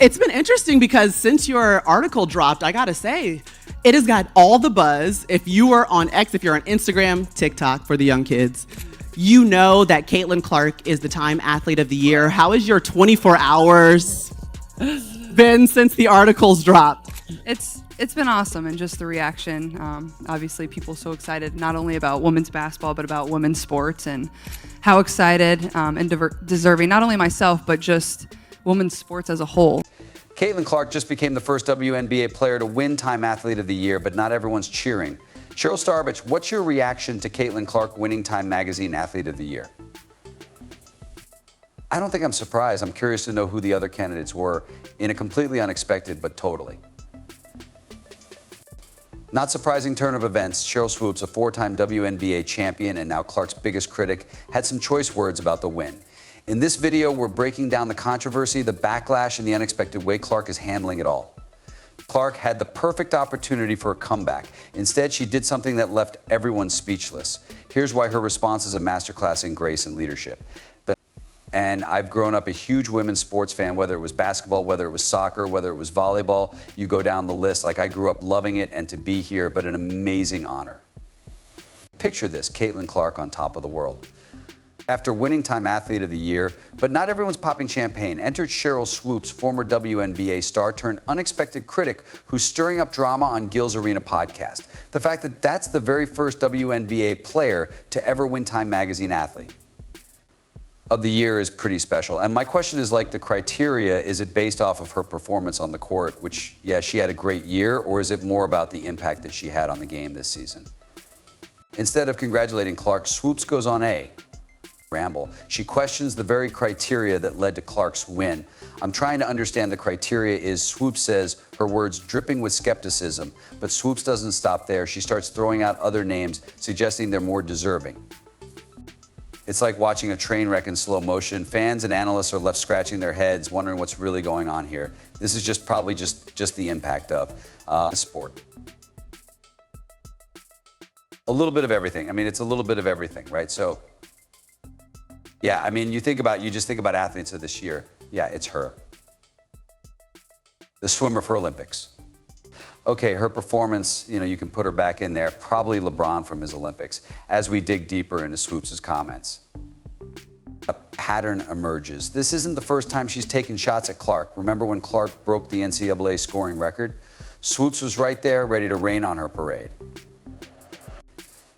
It's been interesting because since your article dropped, I gotta say, it has got all the buzz. If you are on X, if you're on Instagram, TikTok for the young kids, you know that Caitlyn Clark is the Time Athlete of the Year. How has your 24 hours been since the articles dropped? It's been awesome, and just the reaction. Obviously, people so excited not only about women's basketball, but about women's sports, and how excited and deserving, not only myself, but just women's sports as a whole. Caitlyn Clark just became the first WNBA player to win Time Athlete of the Year, but not everyone's cheering. Sheryl Swoopes, what's your reaction to Caitlyn Clark winning Time Magazine Athlete of the Year? I don't think I'm surprised. I'm curious to know who the other candidates were in a completely unexpected, but totally. Not surprising turn of events, Sheryl Swoopes, a four-time WNBA champion and now Clark's biggest critic, had some choice words about the win. In this video, we're breaking down the controversy, the backlash, and the unexpected way Clark is handling it all. Clark had the perfect opportunity for a comeback. Instead, she did something that left everyone speechless. Here's why her response is a masterclass in grace and leadership. And I've grown up a huge women's sports fan, whether it was basketball, whether it was soccer, whether it was volleyball. You go down the list. Like, I grew up loving it and to be here, but an amazing honor. Picture this, Caitlyn Clark on top of the world. After winning Time Athlete of the Year, but not everyone's popping champagne, entered Sheryl Swoopes, former WNBA star turned unexpected critic who's stirring up drama on Gil's Arena podcast. The fact that that's the very first WNBA player to ever win Time Magazine Athlete of the Year is pretty special. And my question is, like, the criteria, is it based off of her performance on the court, which, yeah, she had a great year, or is it more about the impact that she had on the game this season? Instead of congratulating Clark, Swoopes goes on a ramble. She questions the very criteria that led to Clark's win. I'm trying to understand the criteria is, Swoopes says, her words dripping with skepticism, but Swoopes doesn't stop there. She starts throwing out other names, suggesting they're more deserving. It's like watching a train wreck in slow motion. Fans and analysts are left scratching their heads, wondering what's really going on here. This is probably just the impact of sport. A little bit of everything. I mean, it's a little bit of everything, right? So, yeah, I mean, you just think about athletes of this year. Yeah, it's her. The swimmer for Olympics. Okay, her performance, you can put her back in there. Probably LeBron from his Olympics. As we dig deeper into Swoopes' comments, a pattern emerges. This isn't the first time she's taken shots at Clark. Remember when Clark broke the NCAA scoring record? Swoopes was right there, ready to rain on her parade.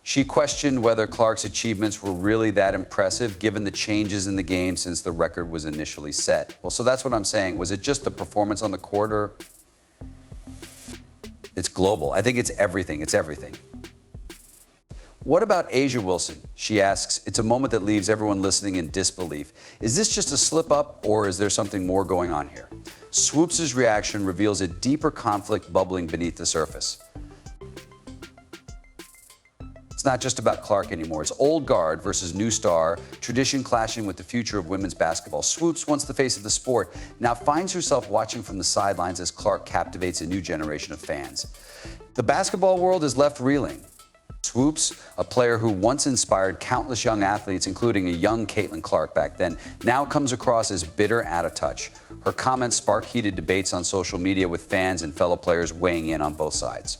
She questioned whether Clark's achievements were really that impressive, given the changes in the game since the record was initially set. Well, so that's what I'm saying. Was it just the performance on the court, or it's global? I think it's everything. It's everything. What about A'ja Wilson? She asks. It's a moment that leaves everyone listening in disbelief. Is this just a slip up, or is there something more going on here? Swoopes' reaction reveals a deeper conflict bubbling beneath the surface. It's not just about Clark anymore. It's old guard versus new star, tradition clashing with the future of women's basketball. Swoopes, once the face of the sport, now finds herself watching from the sidelines as Clark captivates a new generation of fans. The basketball world is left reeling. Swoopes, a player who once inspired countless young athletes, including a young Caitlyn Clark back then, now comes across as bitter, out of touch. Her comments spark heated debates on social media, with fans and fellow players weighing in on both sides.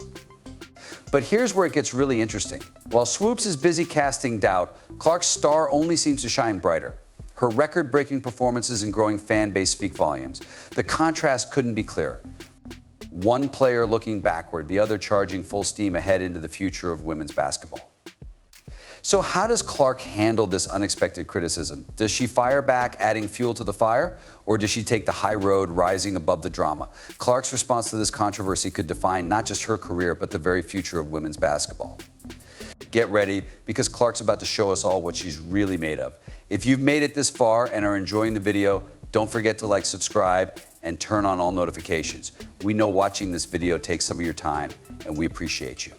But here's where it gets really interesting. While Swoopes is busy casting doubt, Clark's star only seems to shine brighter. Her record-breaking performances and growing fan base speak volumes. The contrast couldn't be clearer. One player looking backward, the other charging full steam ahead into the future of women's basketball. So how does Clark handle this unexpected criticism? Does she fire back, adding fuel to the fire? Or does she take the high road, rising above the drama? Clark's response to this controversy could define not just her career, but the very future of women's basketball. Get ready, because Clark's about to show us all what she's really made of. If you've made it this far and are enjoying the video, don't forget to like, subscribe, and turn on all notifications. We know watching this video takes some of your time, and we appreciate you.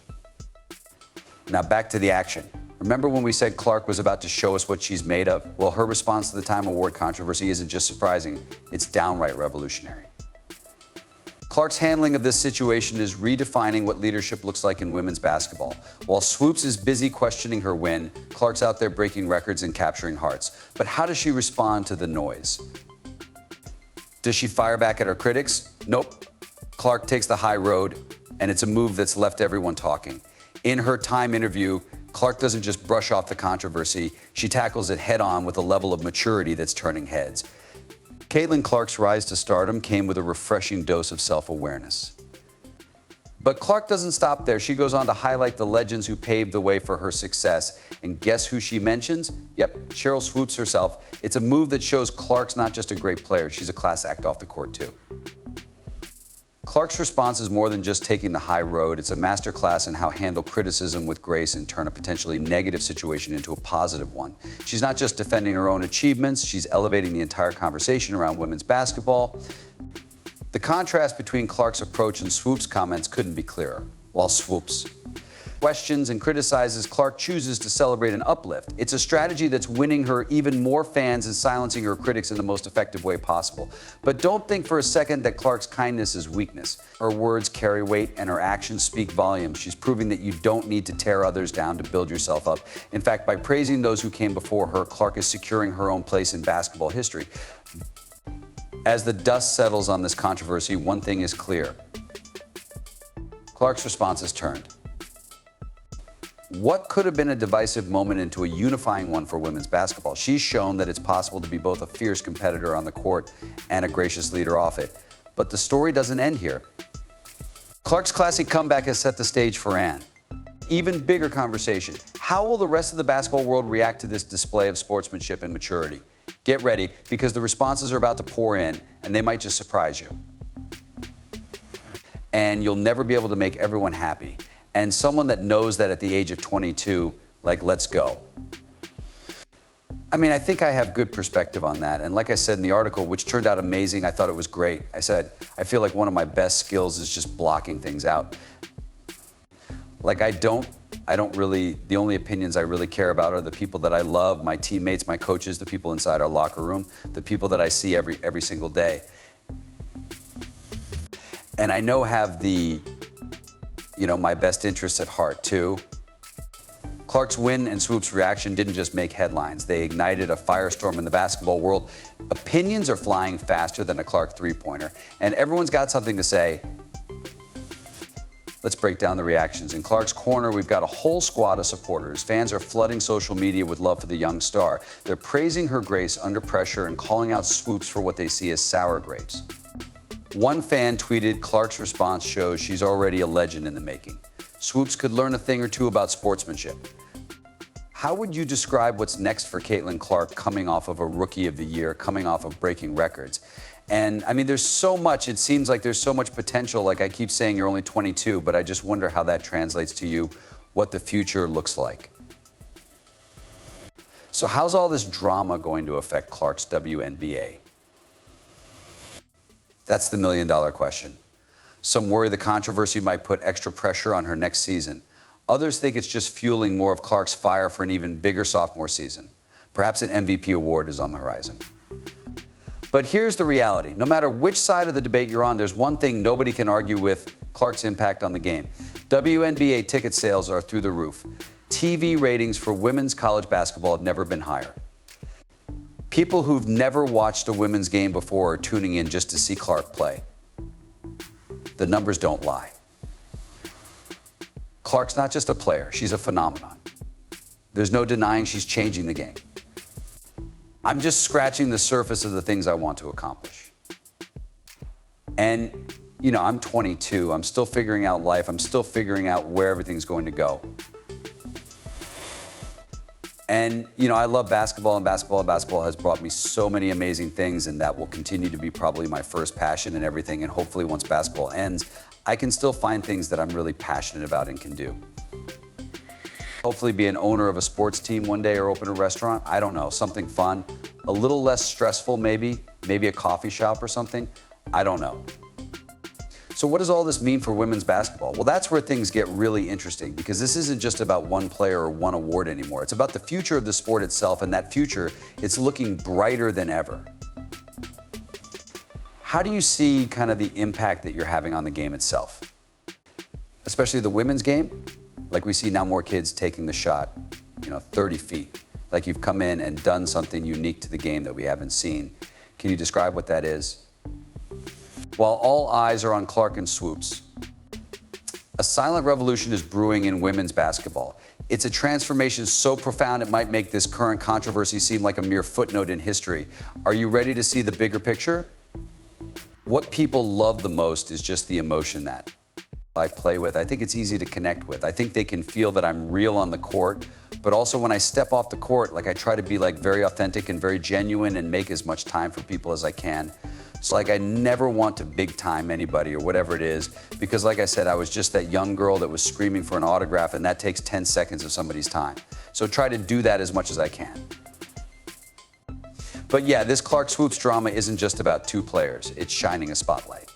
Now back to the action. Remember when we said Clark was about to show us what she's made of? Well, her response to the Time Award controversy isn't just surprising, it's downright revolutionary. Clark's handling of this situation is redefining what leadership looks like in women's basketball. While Swoopes is busy questioning her win, Clark's out there breaking records and capturing hearts. But how does she respond to the noise? Does she fire back at her critics? Nope. Clark takes the high road, and it's a move that's left everyone talking. In her Time interview, Clark doesn't just brush off the controversy, she tackles it head on with a level of maturity that's turning heads. Caitlyn Clark's rise to stardom came with a refreshing dose of self-awareness. But Clark doesn't stop there. She goes on to highlight the legends who paved the way for her success. And guess who she mentions? Yep, Sheryl Swoopes herself. It's a move that shows Clark's not just a great player, she's a class act off the court too. Clark's response is more than just taking the high road. It's a masterclass in how to handle criticism with grace and turn a potentially negative situation into a positive one. She's not just defending her own achievements, she's elevating the entire conversation around women's basketball. The contrast between Clark's approach and Swoopes' comments couldn't be clearer. While Swoopes questions and criticizes, Clark chooses to celebrate and uplift. It's a strategy that's winning her even more fans and silencing her critics in the most effective way possible. But don't think for a second that Clark's kindness is weakness. Her words carry weight and her actions speak volumes. She's proving that you don't need to tear others down to build yourself up. In fact, by praising those who came before her, Clark is securing her own place in basketball history. As the dust settles on this controversy, one thing is clear. Clark's response has turned. What could have been a divisive moment into a unifying one for women's basketball? She's shown that it's possible to be both a fierce competitor on the court and a gracious leader off it. But the story doesn't end here. Clark's classy comeback has set the stage for Ann. Even bigger conversation. How will the rest of the basketball world react to this display of sportsmanship and maturity? Get ready, because the responses are about to pour in, and they might just surprise you. And you'll never be able to make everyone happy. And someone that knows that at the age of 22, like, let's go. I mean, I think I have good perspective on that. And like I said in the article, which turned out amazing, I thought it was great. I said, I feel like one of my best skills is just blocking things out. Like, I don't really, the only opinions I really care about are the people that I love, my teammates, my coaches, the people inside our locker room, the people that I see every single day. And I know have the, my best interests at heart too. Clark's win and Swoopes' reaction didn't just make headlines. They ignited a firestorm in the basketball world. Opinions are flying faster than a Clark three-pointer, and everyone's got something to say. Let's break down the reactions. In Clark's corner, we've got a whole squad of supporters. Fans are flooding social media with love for the young star. They're praising her grace under pressure and calling out Swoopes for what they see as sour grapes. One fan tweeted, Clark's response shows she's already a legend in the making. Swoopes could learn a thing or two about sportsmanship. How would you describe what's next for Caitlyn Clark coming off of a Rookie of the Year, coming off of breaking records? And I mean, there's so much, it seems like there's so much potential. Like I keep saying, you're only 22, but I just wonder how that translates to you, what the future looks like. So how's all this drama going to affect Clark's WNBA? That's the million-dollar question. Some worry the controversy might put extra pressure on her next season. Others think it's just fueling more of Clark's fire for an even bigger sophomore season. Perhaps an MVP award is on the horizon. But here's the reality. No matter which side of the debate you're on, there's one thing nobody can argue with: Clark's impact on the game. WNBA ticket sales are through the roof. TV ratings for women's college basketball have never been higher. People who've never watched a women's game before are tuning in just to see Clark play. The numbers don't lie. Clark's not just a player, she's a phenomenon. There's no denying she's changing the game. I'm just scratching the surface of the things I want to accomplish. And, I'm 22. I'm still figuring out life. I'm still figuring out where everything's going to go. And, I love basketball, and basketball has brought me so many amazing things, and that will continue to be probably my first passion and everything. And hopefully once basketball ends, I can still find things that I'm really passionate about and can do. Hopefully be an owner of a sports team one day or open a restaurant. I don't know, something fun, a little less stressful maybe a coffee shop or something. I don't know. So what does all this mean for women's basketball? Well, that's where things get really interesting, because this isn't just about one player or one award anymore. It's about the future of the sport itself, and that future, it's looking brighter than ever. How do you see kind of the impact that you're having on the game itself? Especially the women's game? Like we see now more kids taking the shot, 30 feet. Like you've come in and done something unique to the game that we haven't seen. Can you describe what that is? while all eyes are on Clark and Swoopes. A silent revolution is brewing in women's basketball. It's a transformation so profound it might make this current controversy seem like a mere footnote in history. Are you ready to see the bigger picture? What people love the most is just the emotion that I play with. I think it's easy to connect with. I think they can feel that I'm real on the court, but also when I step off the court, like I try to be like very authentic and very genuine and make as much time for people as I can. So like I never want to big time anybody or whatever it is, because like I said, I was just that young girl that was screaming for an autograph, and that takes 10 seconds of somebody's time. So try to do that as much as I can. But yeah, this Clark Swoopes drama isn't just about two players. It's shining a spotlight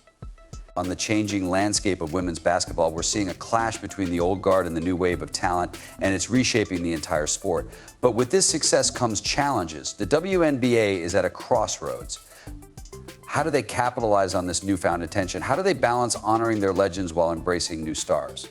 on the changing landscape of women's basketball. We're seeing a clash between the old guard and the new wave of talent, and it's reshaping the entire sport. But with this success comes challenges. The WNBA is at a crossroads. How do they capitalize on this newfound attention? How do they balance honoring their legends while embracing new stars?